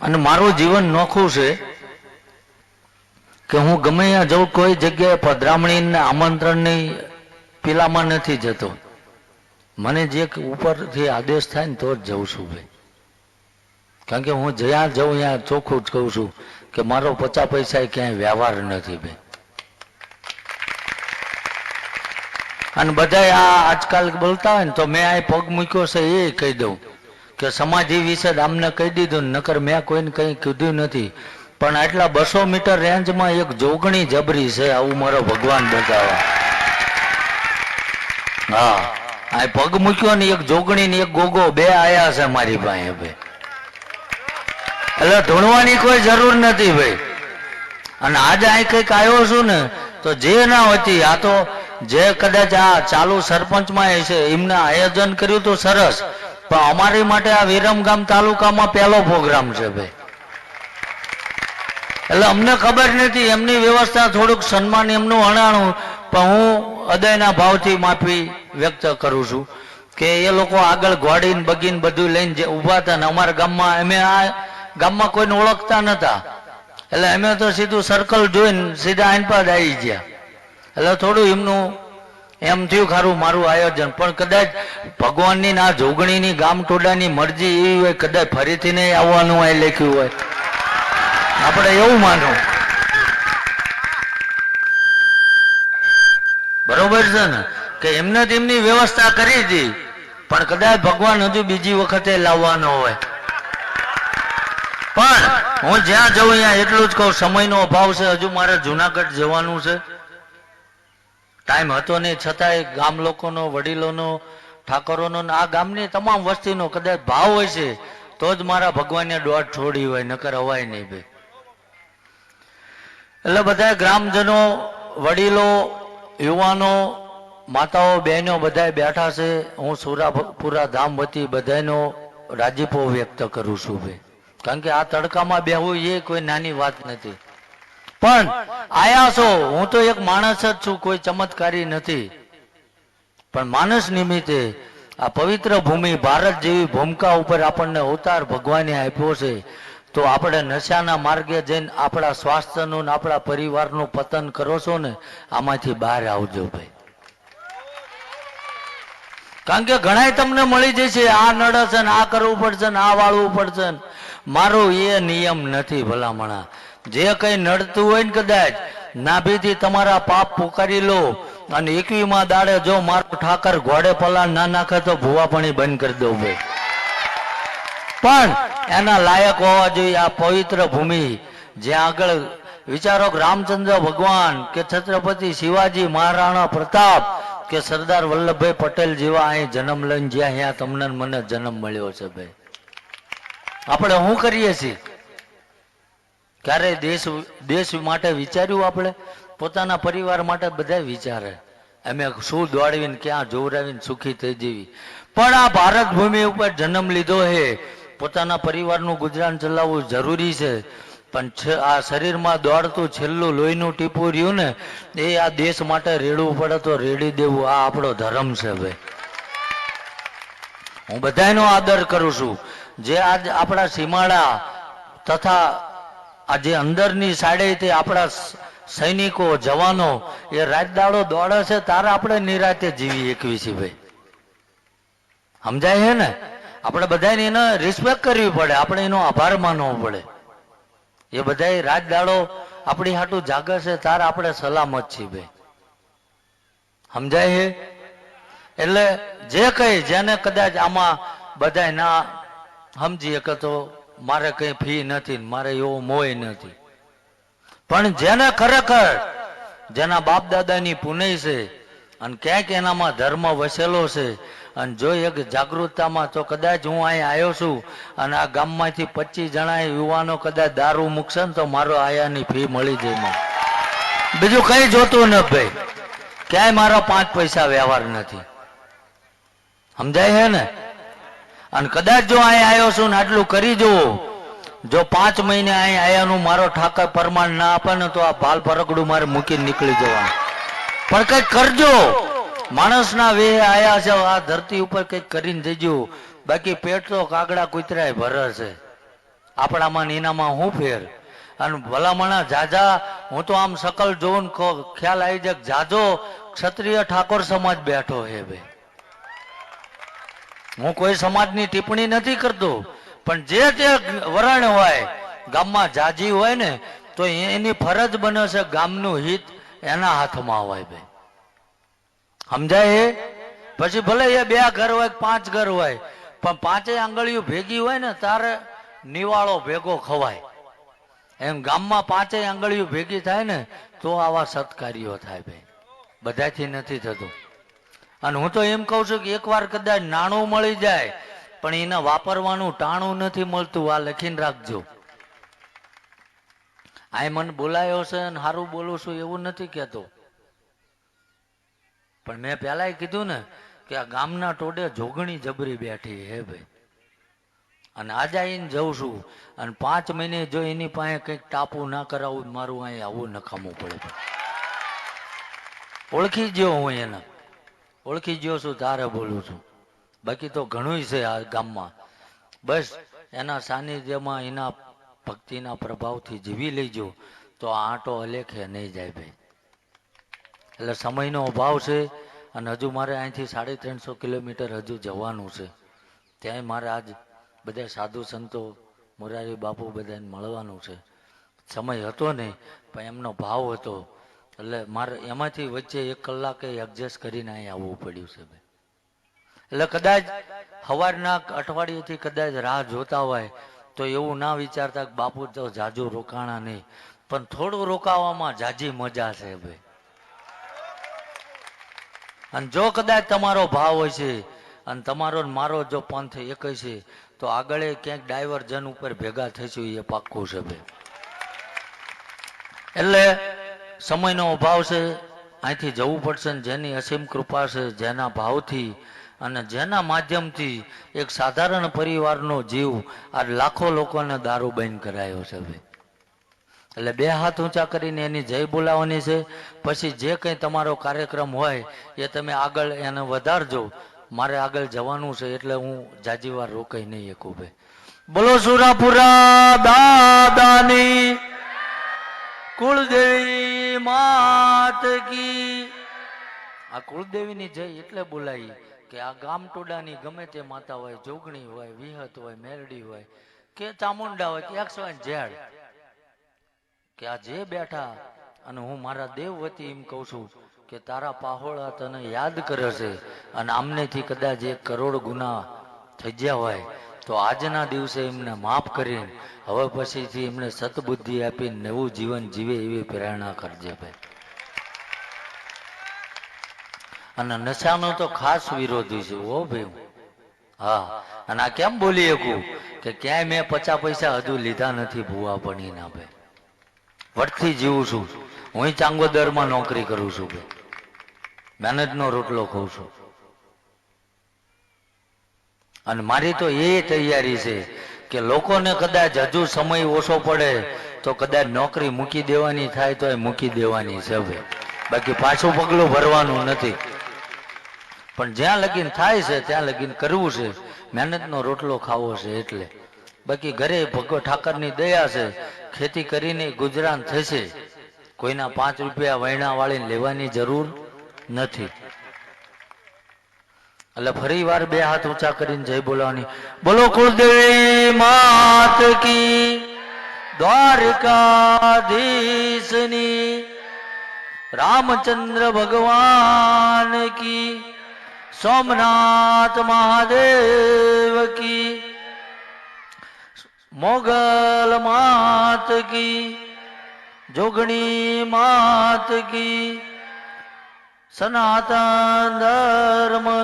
અને મારું જીવન નોખું છે કે હું ગમે ત્યાં જઉં, કોઈ જગ્યાએ પધરામણી આમંત્રણની પેલામાં નથી જતો. મને જે ઉપરથી આદેશ થાય ને તો જ જઉં છું ભાઈ. કારણ કે હું જ્યાં જઉં ત્યાં ચોખ્ખું જ કહું છું કે મારો 50 પૈસા ક્યાંય વ્યવહાર નથી ભાઈ. અને બધા આ આજકાલ બોલતા હોય ને તો મેં આ પગ મૂક્યો છે એ કહી દઉં કે સમાધિ વિશે આમને કહી દીધું, નકર મેં કોઈને કંઈ કીધું નથી. પણ આટલા 200 મીટર રેન્જમાં એક જોગણી જબરી છે, આવું મારો ભગવાન બતાવે. હા, આ પગ મૂક્યો ને એક જોગણી ને એક ગોગો બે આયા છે મારી પાસે ભાઈ. એટલે ઢૂંઢવાની કોઈ જરૂર નથી ભાઈ. અને આજે અહીં કંઈક આવ્યો છું ને તો જે ના હોતી, આ તો જે કદાચ આ ચાલુ સરપંચમાં છે એમને આયોજન કર્યું તો સરસ, પણ અમારી માટે આ વિરમગામ તાલુકામાં પહેલો પ્રોગ્રામ છે ભાઈ. એટલે અમને ખબર નથી, એમની વ્યવસ્થા થોડુંક સન્માન એમનું હણાણું, પણ હું હૃદયના ભાવથી માફી વ્યક્ત કરું છું કે એ લોકો આગળ ઘોડીને બગીને બધું લઈને જે ઊભા હતા ને અમારા ગામમાં, અમે આ ગામમાં કોઈને ઓળખતા નતા, એટલે અમે તો સીધું સર્કલ જોઈને સીધા આઈન પર આવી ગયા. એટલે થોડું એમનું એમ થયું ખારું મારું આયોજન, પણ કદાચ ભગવાનની ના જોગણીની ગામ ટોડાની મરજી એવી હોય, કદાચ ફરીથી નહીં આવવાનું હોય લખ્યું હોય, આપણે એવું માનવું. બરોબર છે ને કે એમને તેમની વ્યવસ્થા કરી હતી, પણ કદાચ ભગવાન હજુ બીજી વખતે લાવવાનો હોય. પણ હું જ્યાં જઉં ત્યાં એટલું જ કહું, સમયનો અભાવ છે, હજુ મારે જુનાગઢ જવાનું છે, ટાઈમ હતો નહીં, છતાંય ગામ લોકોનો, વડીલોનો, ઠાકોરોનો, આ ગામની તમામ વસ્તીનો કદાચ ભાવ હોય છે તો જ મારા ભગવાનને દોડ છોડી હોય, નકર હવાય નહીં ભાઈ. એટલે બધા ગ્રામજનો, વડીલો, યુવાનો, માતાઓ, બહેનો બધા બેઠા છે. હું સુરાપુરા ધામ વતી બધાનો રાજીપો વ્યક્ત કરું છું ભાઈ. કારણ કે આ તડકામાં બેહવું એ કોઈ નાની વાત નથી. પણ આયા છો, હું તો એક માણસ જ છું, કોઈ ચમત્કારી નથી. પણ માણસ નિમિત્તે આ પવિત્ર ભૂમિ ભારત જેવી ભૂમિકા ઉપર આપણને અવતાર ભગવાને આપ્યો છે, તો આપણે નશાના માર્ગે જઈને આપણા સ્વાસ્થ્યનું, આપણા પરિવારનું પતન કરો છો ને, આમાંથી બહાર આવજો ભાઈ. કારણ કે ઘણા તમને મળી જશે, આ નડે છે ને, આ કરવું પડશે ને, આ વાળવું પડશે ને. મારો એ નિયમ નથી ભલામણા. જે કઈ નડતું હોય ને, કદાચ નાભીથી તમારા પાપ પુકારી લો, અને 21માં દાડે જો મારો ઠાકર ઘોડે પલાણ ના નાખે તો ભૂવાપણી બંધ કરી દઉં ભાઈ. પણ એના લાયક હોવા જોઈએ આ પવિત્ર ભૂમિ, જ્યાં આગળ વિચારો રામચંદ્ર ભગવાન કે છત્રપતિ શિવાજી મહારાણા પ્રતાપ કે સરદાર વલ્લભભાઈ પટેલ જેવા અહીં જન્મ લઈને જ્યાં અહીંયા તમને મને જન્મ મળ્યો છે ભાઈ. આપણે શું કરીએ છીએ? ક્યારે દેશ માટે વિચાર્યું? આપણે પોતાના પરિવાર માટે બધા વિચારે અમે શું દોડવીને ક્યાં જોવરાવીને સુખી થઈ જવી. પણ આ ભારત ભૂમિ ઉપર જન્મ લીધો છે, પોતાના પરિવારનું ગુજરાન ચલાવવું જરૂરી છે. પણ આ શરીરમાં દોડતું છેલ્લું લોહીનું ટીપું રહ્યું ને, એ આ દેશ માટે રેડવું પડે તો રેડી દેવું, આ આપણો ધર્મ છે ભાઈ. હું બધાનો આદર કરું છું. જે આજ આપણા સીમાડા તથા આ જે અંદરની સાડે તે આપણા સૈનિકો, જવાનો એ રાત દાડો દોડે છે, તારે આપણે નિરાતે જીવી એકવી છે ભાઈ. સમજાય છે ને? આપણે બધાને એને રિસ્પેક્ટ કરવી પડે, આપણે એનો આભાર માનવો પડે. એ બધા રાત દાડો આપણી હાટું જાગે છે, તારે આપણે સલામત છીએ ભાઈ. સમજાય છે? એટલે જે કઈ જેને કદાચ આમાં બધા ના સમજી શકે તો મારે કઈ ફી નથી, મારે એવો મોય નથી. પણ જેને ખરેખર જેના બાપ દાદાની પુણ્ય છે અને ક્યાંક એનામાં ધર્મ વસેલો છે, અને જો એક જાગૃતતામાં, તો કદાચ હું અહીં આવ્યો છું અને આ ગામમાંથી 25 જણા યુવાનો કદાચ દારૂ મૂકશે ને તો મારો આયાની ફી મળી જાય. બીજું કઈ જોતું ન ભાઈ, ક્યાંય મારો 5 પૈસા વ્યવહાર નથી. સમજાય છે ને? અને કદાચ જો અહીં આવ્યો છું ને આટલું કરી જુઓ, જો 5 મહિને અહીં આવ્યાનું મારો ઠાકર પ્રમાણ ના આપે ને તો આ ભાલ પરગડું મારે મૂકીને નીકળી જવાનું. પણ કઈક કરજો, માણસના વે આયા છે, આ ધરતી ઉપર કઈક કરીને જજો. બાકી પેટ તો કાગડા કૂતરાય ભરે છે. આપણામાં ને એનામાં હું ફેર? અને ભલામણા જાજા, હું તો આમ શકલ જોઉં ખ્યાલ આવી જાય જાજો ક્ષત્રિય ઠાકોર સમાજ બેઠો હે ભાઈ. હું કોઈ સમાજની ટિપ્પણી નથી કરતો, પણ જે તે વરણ હોય ગામમાં જાજી હોય ને તો એની ફરજ બને છે ગામનું હિત એના હાથમાં હોય ભાઈ. સમજાય? એ પછી ભલે એ 2 ઘર હોય 5 ઘર હોય, પણ 5 આંગળીઓ ભેગી હોય ને તારે નિવાળો ભેગો ખવાય. એમ ગામમાં 5 આંગળીઓ ભેગી થાય ને તો આવા સત્કાર્યો થાય ભાઈ. બધાથી નથી થતું. અને હું તો એમ કહું છું કે એકવાર કદાચ નાણું મળી જાય પણ એને વાપરવાનું ટાણું નથી મળતું. આ લખીને રાખજો. આ મને બોલાયો છે અને સારું બોલું છું એવું નથી કહેતો, પણ મેં પહેલા કીધું ને કે આ ગામના ટોડે જોગણી જબરી બેઠી હે ભાઈ. અને આજે આવીને જઉં છું અને 5 મહિને જો એની પાસે કંઈક ટાપુ ના કરાવું મારું અહીં આવું નખામવું પડે. ઓળખી ગયો હું એને, ઓળખી ગયો છું તારે બોલું છું. બાકી તો ઘણું છે આ ગામમાં. બસ એના સાનિધ્યમાં એના ભક્તિના પ્રભાવથી જીવી લેજો તો આ આંટો અલેખે નહીં જાય ભાઈ. એટલે સમયનો અભાવ છે અને હજુ મારે અહીંથી 350 કિલોમીટર હજુ જવાનું છે. ત્યાંય મારે આજ બધા સાધુ સંતો મોરારી બાપુ બધાને મળવાનું છે. સમય હતો નહીં પણ એમનો ભાવ હતો એટલે મારે એમાંથી વચ્ચે 1 કલાકે એડજસ્ટ કરીને અહીં આવવું પડ્યું છે ભાઈ. એટલે કદાચ સવારના અઠવાડિયેથી કદાચ રાહ જોતા હોય તો એવું ના વિચારતા કે બાપુ તો જાજુ રોકાણા નહીં, પણ થોડું રોકાવામાં જાજી મજા છે ભાઈ. અને જો કદાચ તમારો ભાવ હોય છે અને તમારો મારો જો પંથ એક છે તો આગળ ક્યાંક ડાયવર્જન ઉપર ભેગા થઈશું એ પાક્કું છે ભાઈ. એટલે સમયનો અભાવ છે, અહીંથી જવું પડશે. જેની અસીમ કૃપા છે, જેના ભાવથી અને જેના માધ્યમથી એક સાધારણ પરિવારનો જીવ આ લાખો લોકોને દારૂ બંધ કરાયો છે ભાઈ. એટલે 2 હાથ ઊંચા કરીને એની જય બોલાવવાની છે. પછી જે કંઈ તમારો કાર્યક્રમ હોય એ તમે આગળ એને વધારજો. મારે આગળ જવાનું છે એટલે હું જાજી વાર રોકાઈ નહીં શકું ભાઈ. બોલો સુરાપુરા દાદાની કુળદેવી માત કી. આ કુળદેવીની જય એટલે બોલાવી કે આ ગામ ટોડાની ગમે તે માતા હોય, જોગણી હોય, વિહત હોય, મેરડી હોય કે ચામુંડા હોય કે XYZ, કે આ જે બેઠા અને હું મારા દેવ વતી એમ કહું છું કે તારા પાહોળા તને યાદ કરે છે અને આમનેથી કદાચ 1 કરોડ ગુના થઈ ગયા હોય તો આજના દિવસે એમને માફ કરીને હવે પછીથી એમને સતબુદ્ધિ આપીને નવું જીવન જીવે એવી પ્રેરણા કરજે ભાઈ. અને નશાનો તો ખાસ વિરોધી છે ઓ ભાઈ. હા, અને આ કેમ બોલી શકું કે ક્યાંય મેં 50 પૈસા હજુ લીધા નથી ભૂવા બનીના ભાઈ. વટથી જીવું છું. હું ચાંગોદરમાં નોકરી કરું છું ભાઈ. મહેનતનો રોટલો ખાઉં છું. અને મારી તો એ તૈયારી છે કે લોકોને કદાચ હજુ સમય ઓછો પડે તો કદાચ નોકરી મૂકી દેવાની થાય તો એ મૂકી દેવાની છે ભાઈ. બાકી પાછું પગલું ભરવાનું નથી. પણ જ્યાં લગીન થાય છે ત્યાં લગીન કરવું છે. મહેનતનો રોટલો ખાવો છે એટલે. બાકી ઘરે ભગવાન ઠાકરની દયા છે, ખેતી કરીને ગુજરાન થશે. કોઈના 5 રૂપિયા વૈણા વાળીને લેવાની જરૂર નથી. એટલે ફરી વાર 2 હાથ ઊંચા કરીને જય બોલાવાની. બોલો કુળદેવી માત કી, દ્વારકાધીશની, રામચંદ્ર ભગવાન કી, સોમનાથ મહાદેવ કી, મોગલ માત કી, જોગણી માત કી, સનાતન ધર્મ કી.